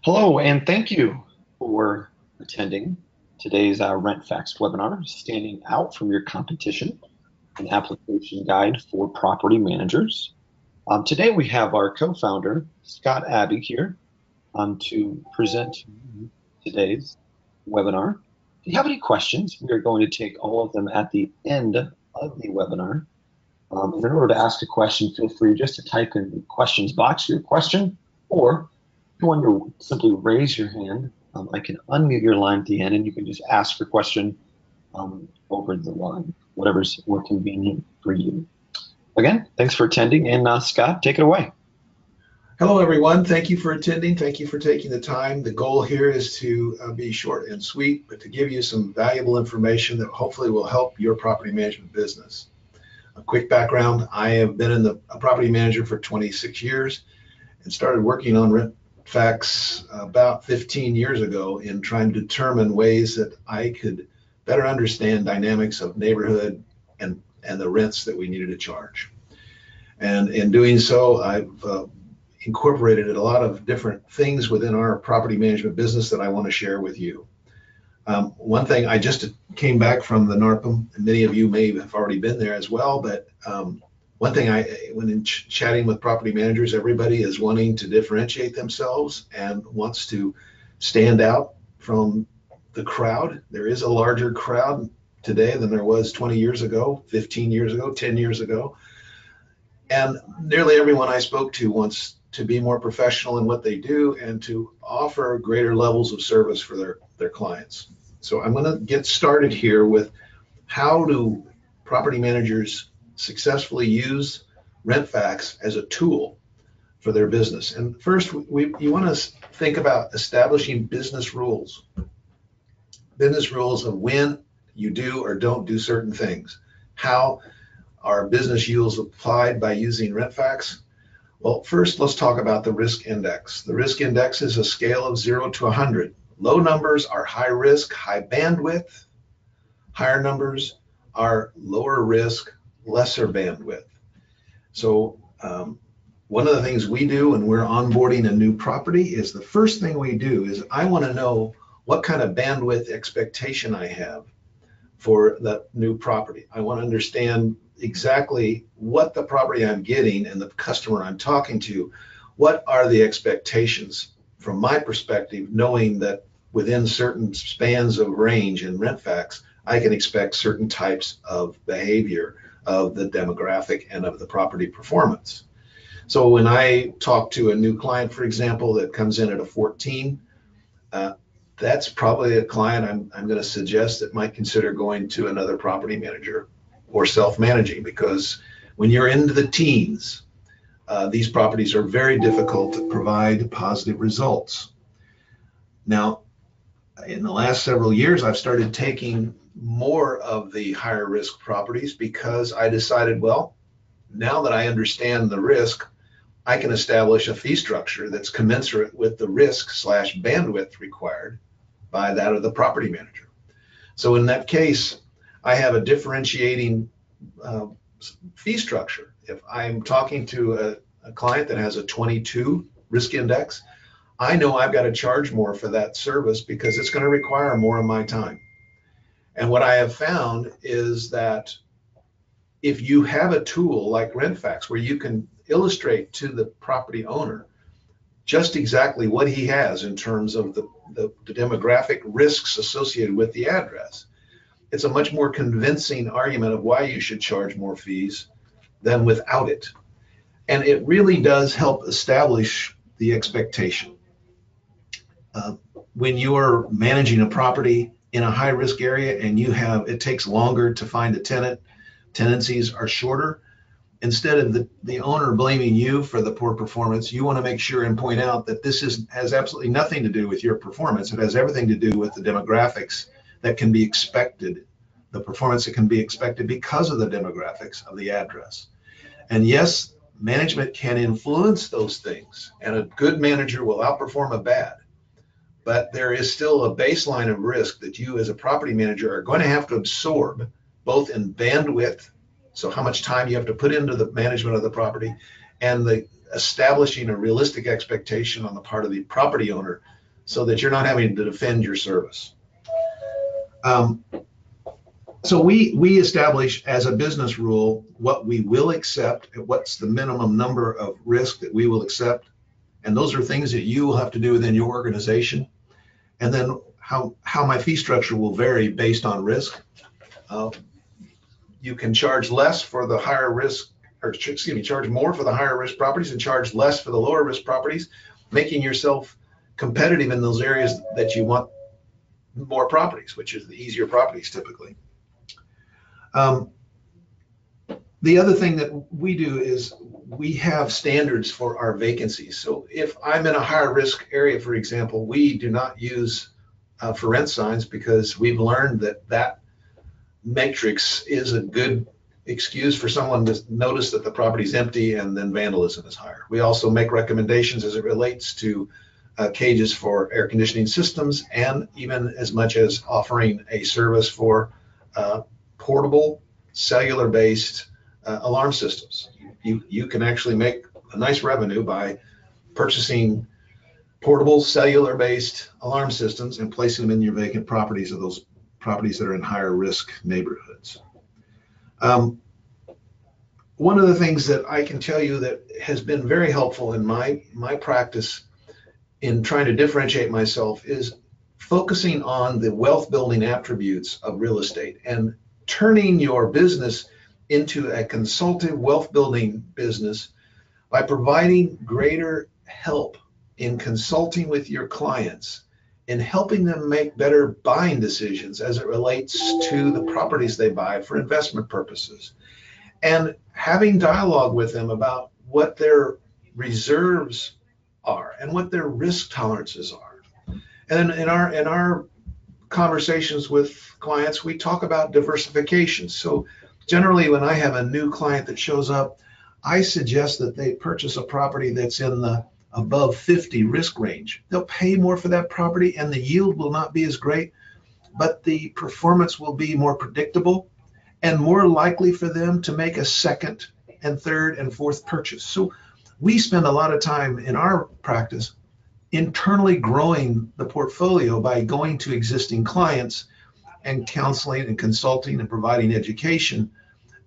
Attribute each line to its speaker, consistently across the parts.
Speaker 1: Hello, and thank you for attending today's RentFax webinar, Standing Out from Your Competition, an application guide for property managers. Today we have our co-founder, Scott Abbey, here to present today's webinar. If you have any questions, we are going to take all of them at the end of the webinar. And in order to ask a question, feel free just to type in the questions box your question, or if you want to simply raise your hand, I can unmute your line at the end and you can just ask your question over the line, whatever's more convenient for you. Again, thanks for attending, and Scott, take it away.
Speaker 2: Hello, everyone. Thank you for attending. Thank you for taking the time. The goal here is to be short and sweet, but to give you some valuable information that hopefully will help your property management business. A quick background, I have been a property manager for 26 years and started working on RentFax about 15 years ago in trying to determine ways that I could better understand dynamics of neighborhood and the rents that we needed to charge. And in doing so, I've incorporated a lot of different things within our property management business that I want to share with you. One thing, I just came back from the NARPM, and many of you may have already been there as well, but one thing, when in chatting with property managers, everybody is wanting to differentiate themselves and wants to stand out from the crowd. There is a larger crowd today than there was 20 years ago, 15 years ago, 10 years ago. And nearly everyone I spoke to wants to be more professional in what they do and to offer greater levels of service for their clients. So I'm going to get started here with how do property managers successfully use RentFax as a tool for their business. And first, you want to think about establishing business rules. Business rules of when you do or don't do certain things. How are business rules applied by using RentFax? Well, first, let's talk about the risk index. The risk index is a scale of 0 to 100. Low numbers are high risk, high bandwidth. Higher numbers are lower risk, lesser bandwidth. So one of the things we do when we're onboarding a new property is the first thing we do is I want to know what kind of bandwidth expectation I have for that new property. I want to understand exactly what the property I'm getting and the customer I'm talking to, what are the expectations from my perspective, knowing that within certain spans of range in RentFax, I can expect certain types of behavior of the demographic and of the property performance. So when I talk to a new client, for example, that comes in at a 14, that's probably a client I'm going to suggest that might consider going to another property manager or self-managing, because when you're into the teens, these properties are very difficult to provide positive results. Now, in the last several years, I've started taking more of the higher risk properties because I decided, well, now that I understand the risk, I can establish a fee structure that's commensurate with the risk / bandwidth required by that of the property manager. So in that case, I have a differentiating fee structure. If I'm talking to a client that has a 22 risk index, I know I've got to charge more for that service because it's going to require more of my time. And what I have found is that if you have a tool like RentFax where you can illustrate to the property owner just exactly what he has in terms of the demographic risks associated with the address, it's a much more convincing argument of why you should charge more fees than without it. And it really does help establish the expectation. When you're managing a property in a high risk area and it takes longer to find a tenant, tenancies are shorter, instead of the owner blaming you for the poor performance, you want to make sure and point out that this has absolutely nothing to do with your performance. It has everything to do with the demographics that can be expected, the performance that can be expected because of the demographics of the address. And yes, management can influence those things, and a good manager will outperform a bad. But there is still a baseline of risk that you as a property manager are going to have to absorb, both in bandwidth, so how much time you have to put into the management of the property, and the establishing a realistic expectation on the part of the property owner so that you're not having to defend your service. So we establish as a business rule what we will accept, what's the minimum number of risk that we will accept. And those are things that you will have to do within your organization. And then how my fee structure will vary based on risk. You can charge less for the higher risk, or excuse me, charge more for the higher risk properties and charge less for the lower risk properties, making yourself competitive in those areas that you want more properties, which is the easier properties typically. The other thing that we do is we have standards for our vacancies. So if I'm in a higher risk area, for example, we do not use for rent signs because we've learned that that matrix is a good excuse for someone to notice that the property is empty and then vandalism is higher. We also make recommendations as it relates to cages for air conditioning systems, and even as much as offering a service for portable cellular-based alarm systems. You can actually make a nice revenue by purchasing portable cellular-based alarm systems and placing them in your vacant properties, of those properties that are in higher risk neighborhoods. One of the things that I can tell you that has been very helpful in my practice in trying to differentiate myself is focusing on the wealth building attributes of real estate and turning your business into a consultative wealth building business by providing greater help in consulting with your clients and helping them make better buying decisions as it relates to the properties they buy for investment purposes, and having dialogue with them about what their reserves are and what their risk tolerances are. And in our conversations with clients, we talk about diversification. So generally, when I have a new client that shows up, I suggest that they purchase a property that's in the above 50 risk range. They'll pay more for that property and the yield will not be as great, but the performance will be more predictable and more likely for them to make a second and third and fourth purchase. So we spend a lot of time in our practice internally growing the portfolio by going to existing clients and counseling and consulting and providing education.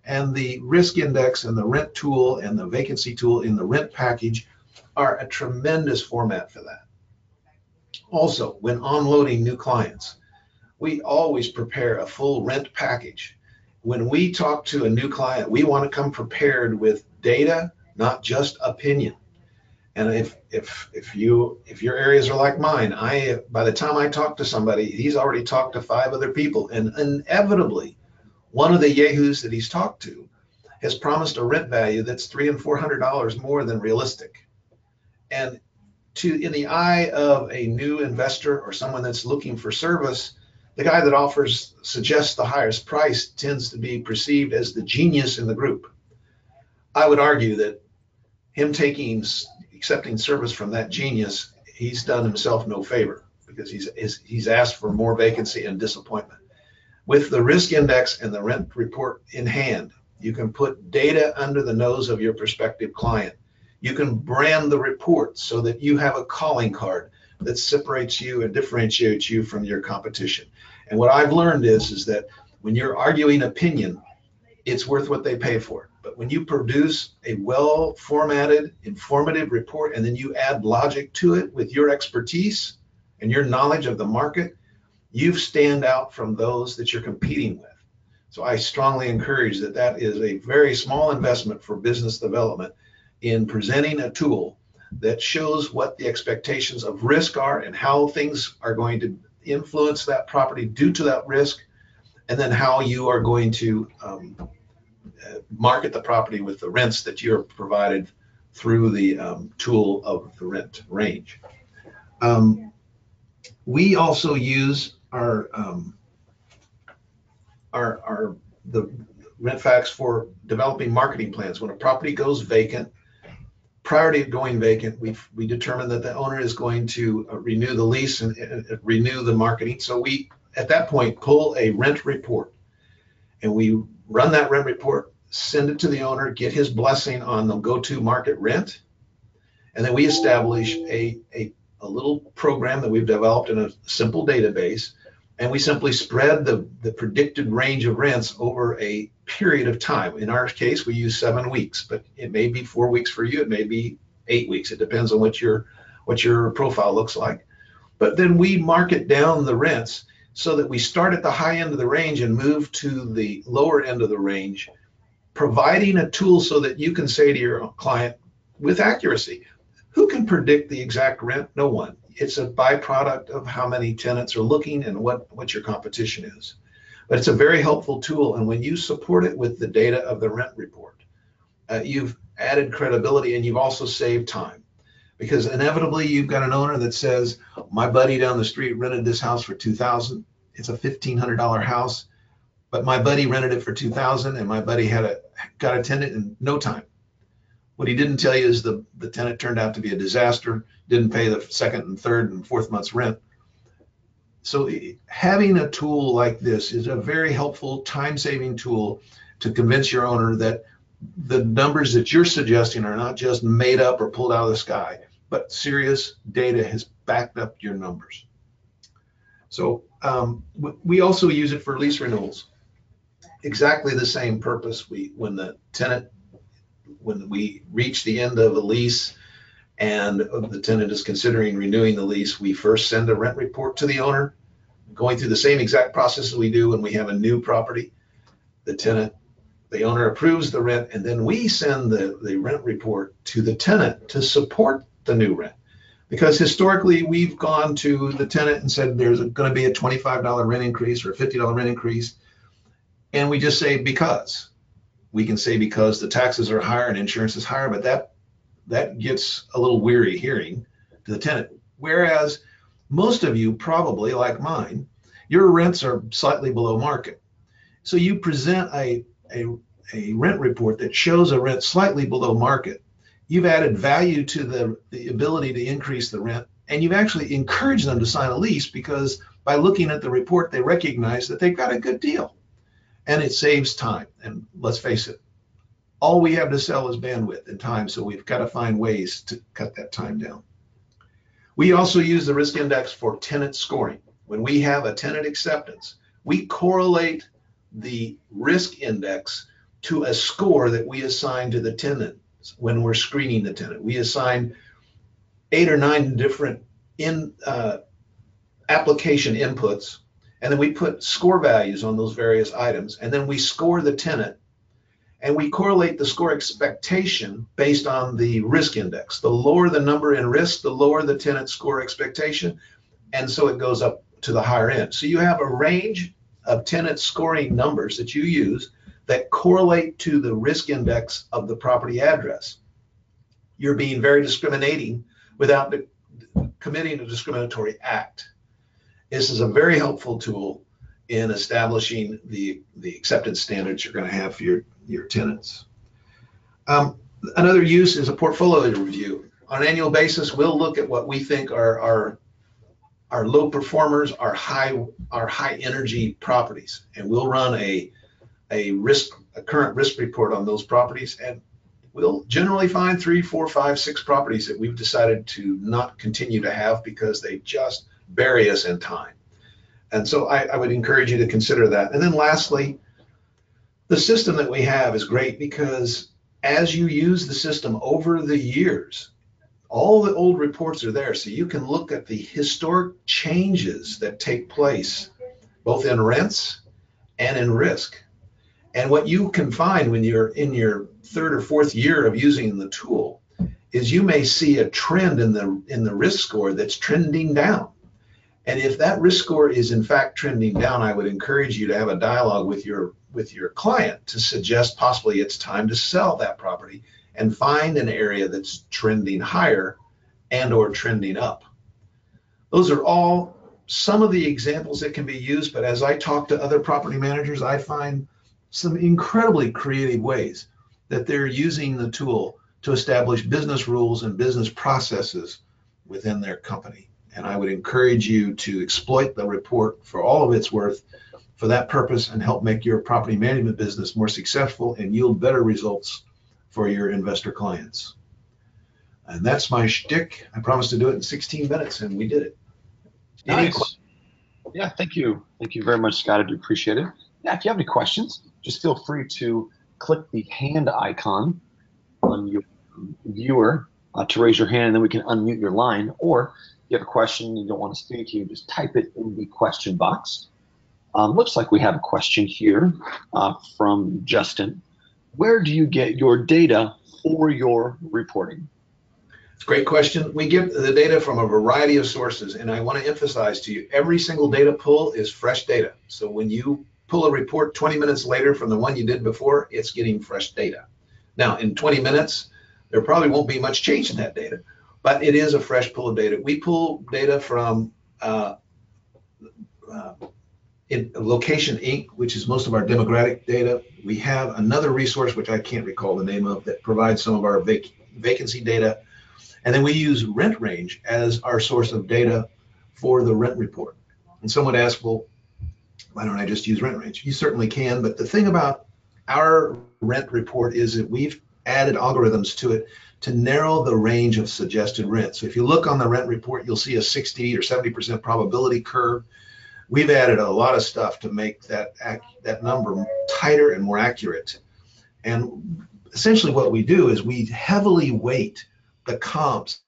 Speaker 2: And the risk index and the rent tool and the vacancy tool in the rent package are a tremendous format for that. Also, when onloading new clients, we always prepare a full rent package. When we talk to a new client, we want to come prepared with data, not just opinion. And if your areas are like mine, by the time I talk to somebody, he's already talked to 5 other people, and inevitably one of the yahoos that he's talked to has promised a rent value that's $300 and $400 more than realistic. And in the eye of a new investor or someone that's looking for service, the guy that suggests the highest price tends to be perceived as the genius in the group. I would argue that him accepting service from that genius, he's done himself no favor, because he's asked for more vacancy and disappointment. With the risk index and the rent report in hand, you can put data under the nose of your prospective client. You can brand the report so that you have a calling card that separates you and differentiates you from your competition. And what I've learned is that when you're arguing opinion, it's worth what they pay for. But when you produce a well-formatted, informative report, and then you add logic to it with your expertise and your knowledge of the market, you stand out from those that you're competing with. So I strongly encourage that is a very small investment for business development in presenting a tool that shows what the expectations of risk are and how things are going to influence that property due to that risk, and then how you are going to market the property with the rents that you're provided through the tool of the rent range. We also use the RentFax for developing marketing plans. When a property goes vacant, prior to going vacant, we determine that the owner is going to renew the lease and renew the marketing. So we, at that point, pull a rent report, and we run that rent report, send it to the owner, get his blessing on the go-to market rent, And then we establish a little program that we've developed in a simple database, and we simply spread the predicted range of rents over a period of time. In our case, we use 7 weeks, but it may be 4 weeks for you. It may be 8 weeks. It depends on what your profile looks like. But then we market down the rents so that we start at the high end of the range and move to the lower end of the range, providing a tool so that you can say to your client with accuracy, who can predict the exact rent? No one. It's a byproduct of how many tenants are looking and what your competition is. But it's a very helpful tool. And when you support it with the data of the rent report, you've added credibility, and you've also saved time. Because inevitably you've got an owner that says, my buddy down the street rented this house for $2,000. It's a $1,500 house, but my buddy rented it for $2,000, and my buddy got a tenant in no time. What he didn't tell you is the tenant turned out to be a disaster, didn't pay the second and third and fourth month's rent. So having a tool like this is a very helpful time-saving tool to convince your owner that the numbers that you're suggesting are not just made up or pulled out of the sky, but serious data has backed up your numbers. So we also use it for lease renewals. Exactly the same purpose. When we reach the end of a lease and the tenant is considering renewing the lease, we first send a rent report to the owner, going through the same exact process as we do when we have a new property. The owner approves the rent, and then we send the rent report to the tenant to support the new rent. Because historically, we've gone to the tenant and said there's going to be a $25 rent increase or a $50 rent increase, and we just say because. We can say because the taxes are higher and insurance is higher, but that gets a little weary hearing to the tenant. Whereas most of you probably, like mine, your rents are slightly below market. So you present a rent report that shows a rent slightly below market. You've added value to the ability to increase the rent, and you've actually encouraged them to sign a lease because by looking at the report, they recognize that they've got a good deal. And it saves time. And let's face it, all we have to sell is bandwidth and time, so we've got to find ways to cut that time down. We also use the risk index for tenant scoring. When we have a tenant acceptance, we correlate the risk index to a score that we assign to the tenant when we're screening the tenant. We assign 8 or 9 different application inputs, and then we put score values on those various items, and then we score the tenant, and we correlate the score expectation based on the risk index. The lower the number in risk, the lower the tenant score expectation, and so it goes up to the higher end. So you have a range of tenant scoring numbers that you use that correlate to the risk index of the property address. You're being very discriminating without committing a discriminatory act. This is a very helpful tool in establishing the acceptance standards you're going to have for your tenants. Another use is a portfolio review. On an annual basis, we'll look at what we think are low performers, our high energy properties, and we'll run a current risk report on those properties, and we'll generally find 3, 4, 5, 6 properties that we've decided to not continue to have because they just bury us in time. And so I would encourage you to consider that. And then lastly, the system that we have is great because as you use the system over the years, all the old reports are there, so you can look at the historic changes that take place both in rents and in risk. And what you can find when you're in your 3rd or 4th year of using the tool is you may see a trend in the risk score that's trending down. And if that risk score is in fact trending down, I would encourage you to have a dialogue with your client to suggest possibly it's time to sell that property and find an area that's trending higher and or trending up. Those are all some of the examples that can be used, but as I talk to other property managers, I find some incredibly creative ways that they're using the tool to establish business rules and business processes within their company. And I would encourage you to exploit the report for all of its worth for that purpose and help make your property management business more successful and yield better results for your investor clients. And that's my shtick. I promised to do it in 16 minutes, and we did it.
Speaker 1: Nice. Yeah, thank you. Thank you very much, Scott. I do appreciate it. Yeah, if you have any questions, just feel free to click the hand icon on your viewer to raise your hand, and then we can unmute your line. Or if you have a question you don't want to speak, you just type it in the question box. Looks like we have a question here from Justin. Where do you get your data for your reporting?
Speaker 2: Great question. We get the data from a variety of sources, and I want to emphasize to you, every single data pull is fresh data. So when you pull a report 20 minutes later from the one you did before, it's getting fresh data. Now, in 20 minutes, there probably won't be much change in that data, but it is a fresh pull of data. We pull data from Location Inc., which is most of our demographic data. We have another resource, which I can't recall the name of, that provides some of our vacancy data. And then we use Rent Range as our source of data for the rent report. And someone asked, well, why don't I just use Rent Range? You certainly can, but the thing about our rent report is that we've added algorithms to it to narrow the range of suggested rent. So if you look on the rent report, you'll see a 60 or 70% probability curve. We've added a lot of stuff to make that number tighter and more accurate. And essentially what we do is we heavily weight the comps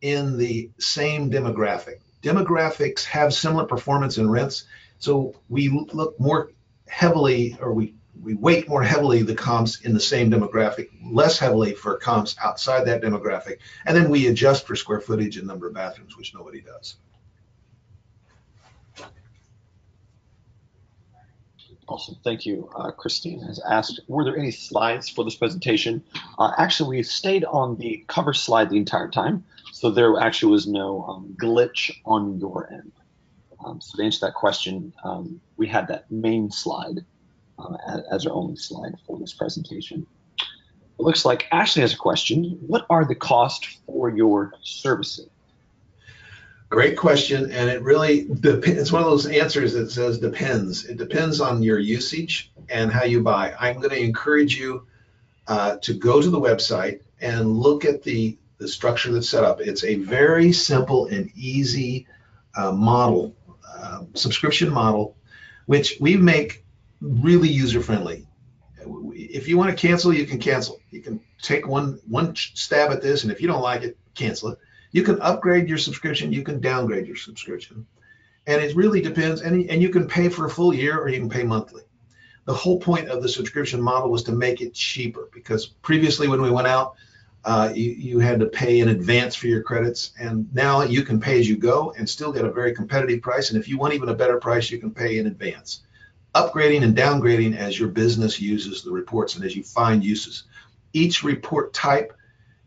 Speaker 2: in the same demographic. Demographics have similar performance in rents, so we look more heavily, or we weight more heavily the comps in the same demographic, less heavily for comps outside that demographic, and then we adjust for square footage and number of bathrooms, which nobody does.
Speaker 1: Awesome. Thank you. Christine has asked, were there any slides for this presentation? Actually, we stayed on the cover slide the entire time, so there actually was no glitch on your end. So to answer that question, we had that main slide as our only slide for this presentation. It looks like Ashley has a question. What are the costs for your servicing?
Speaker 2: Great question, and it really depends. It's one of those answers that says depends. It depends on your usage and how you buy. I'm going to encourage you to go to the website and look at the structure that's set up. It's a very simple and easy model, subscription model, which we make really user-friendly. If you want to cancel, you can cancel. You can take one stab at this, and if you don't like it, cancel it. You can upgrade your subscription, you can downgrade your subscription. And it really depends, and you can pay for a full year or you can pay monthly. The whole point of the subscription model was to make it cheaper, because previously when we went out, you had to pay in advance for your credits, and now you can pay as you go and still get a very competitive price. And if you want even a better price, you can pay in advance. Upgrading and downgrading as your business uses the reports and as you find uses. Each report type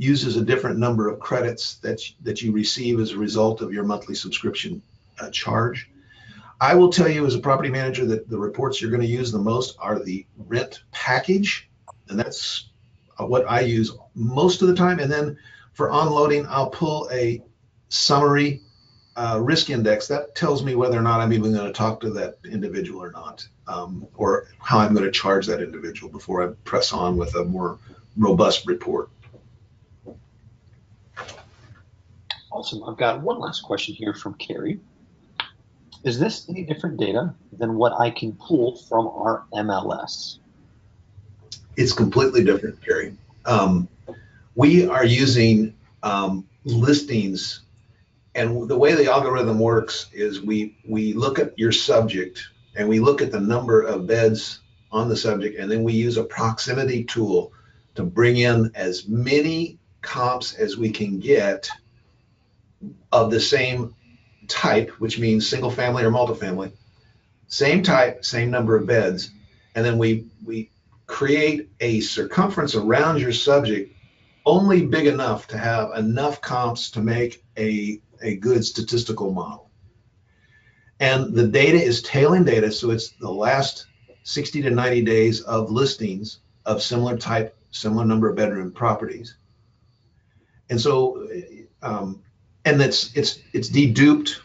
Speaker 2: uses a different number of credits that you receive as a result of your monthly subscription charge. I will tell you as a property manager that the reports you're going to use the most are the rent package, and that's what I use most of the time. And then for onloading, I'll pull a summary risk index that tells me whether or not I'm even going to talk to that individual or not, or how I'm going to charge that individual before I press on with a more robust report.
Speaker 1: Awesome. I've got one last question here from Carrie. Is this any different data than what I can pull from our MLS?
Speaker 2: It's completely different, Carrie. We are using listings, and the way the algorithm works is we look at your subject and we look at the number of beds on the subject, and then we use a proximity tool to bring in as many comps as we can get of the same type, which means single family or multifamily, same type, same number of beds, and then we create a circumference around your subject only big enough to have enough comps to make a good statistical model. And the data is tailing data, so it's the last 60 to 90 days of listings of similar type, similar number of bedroom properties. And so and it's deduped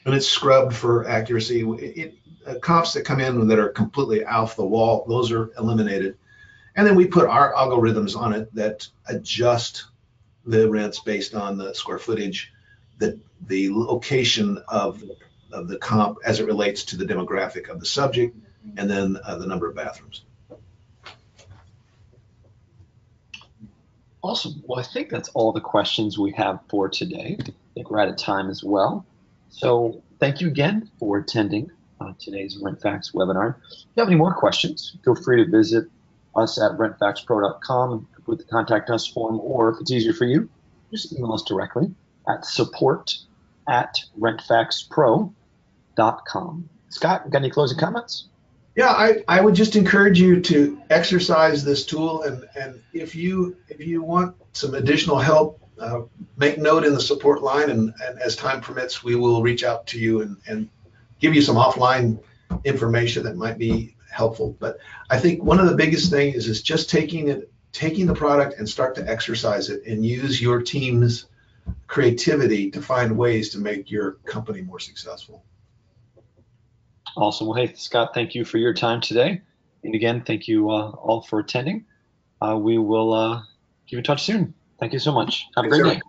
Speaker 2: and it's scrubbed for accuracy. Comps that come in that are completely off the wall, those are eliminated. And then we put our algorithms on it that adjust the rents based on the square footage, the location of the comp as it relates to the demographic of the subject, and then the number of bathrooms.
Speaker 1: Awesome. Well, I think that's all the questions we have for today. I think we're out of time as well. So thank you again for attending today's RentFax webinar. If you have any more questions, feel free to visit us at rentfaxpro.com and complete the contact us form, or if it's easier for you, just email us directly at support@rentfaxpro.com. Scott, got any closing comments?
Speaker 2: Yeah, I would just encourage you to exercise this tool, and if you want some additional help, make note in the support line, and as time permits, we will reach out to you and give you some offline information that might be helpful. But I think one of the biggest things is just taking the product and start to exercise it and use your team's creativity to find ways to make your company more successful.
Speaker 1: Awesome. Well, hey, Scott, thank you for your time today. And again, thank you all for attending. We will keep in touch soon. Thank you so much. Have a great day.